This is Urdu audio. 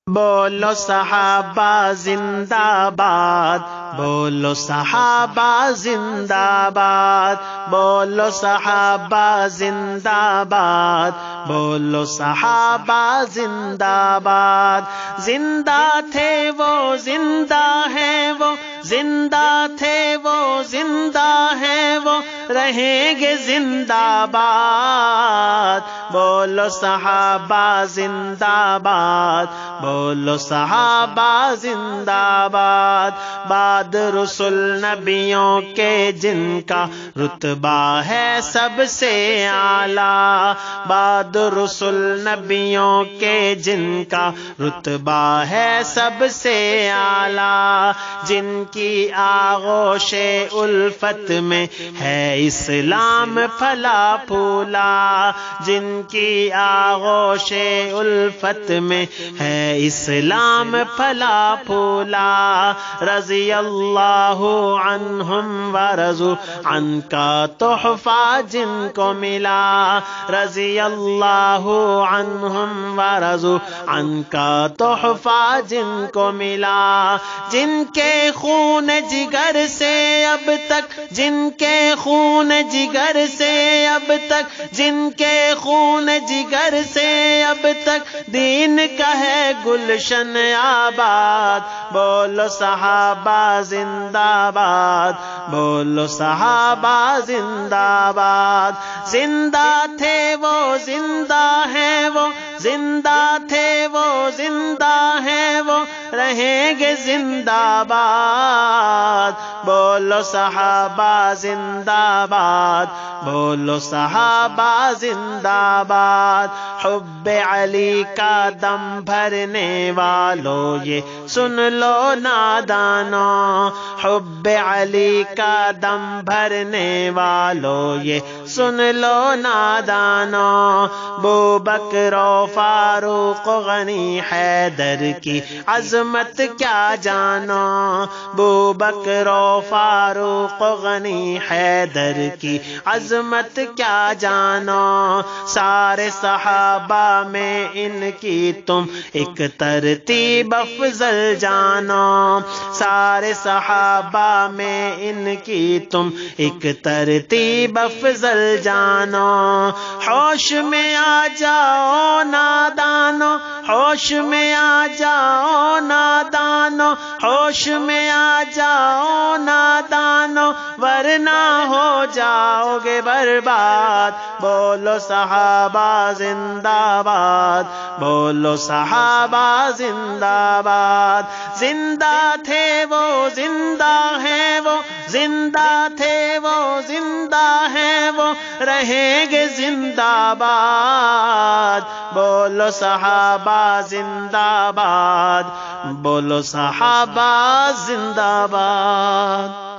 بولو صحابہ زندہ باد، بولو صحابہ زندہ باد، بولو صحابہ زندہ باد، بولو صحابہ زندہ باد۔ زندہ تھے وہ زندہ ہیں وہ، زندہ تھے وہ زندہ ہیں وہ، رہیں گے زندہ باد۔ بولو صحابہ زندہ باد، بولو صحابہ زندہ باد۔ بعد رسل نبیوں کے جن کا رتبہ ہے سب سے اعلیٰ، بعد رسل نبیوں کے جن کا رتبہ ہے سب سے اعلیٰ، جن کی آغوش الفت میں ہے اسلام پھلا پھولا، جن کی آغوش الفت میں ہے اسلام پھلا پھولا۔ رضی اللہ عنہم ورضوا عن کا تحفہ جن کو ملا، رضی اللہ عنہم ورضوا عن کا تحفہ جن کو ملا، جن کے خون جگر سے اب تک، جن کے خون جگر سے اب تک، جن کے خون جگر سے اب تک دین کا ہے گلشن آباد۔ بولو صحابہ زندہ باد، بولو صحابہ زندہ باد۔ زندہ تھے وہ زندہ ہیں وہ، زندہ تھے وہ زندہ ہیں وہ، رہیں گے زندہ باد۔ بولو صحابہ زندہ باد، بولو صحابہ زندہ باد۔ حب علی کا دم بھرنے والو یہ سن لو نادانو، حب علی کا دم بھرنے والو یہ سن لو نادانو، ابوبکر و فاروق و غنی حیدر کی عظمت کیا جانو، ابوبکر و فاروق و غنی حیدر کی عظمت کیا جانو، سارے صحابہ میں ان کی تم ایک ترتیب افضل جانو، سارے صحابہ میں ان کی تم ایک ترتیب افضل جانو۔ ہوش میں آ جاؤ نادانو، ہوش میں آ جاؤ نادانو، ہوش میں آ جاؤ نادانو، ورنہ ہو جاؤ گے برباد۔ بولو صحابہ زندہ باد، بولو صحابہ زندہ باد۔ زندہ تھے وہ زندہ ہیں وہ، زندہ تھے وہ زندہ ہیں وہ، رہیں گے زندہ باد۔ بولو صحابہ زندہ باد، بولو صحابہ زندہ باد۔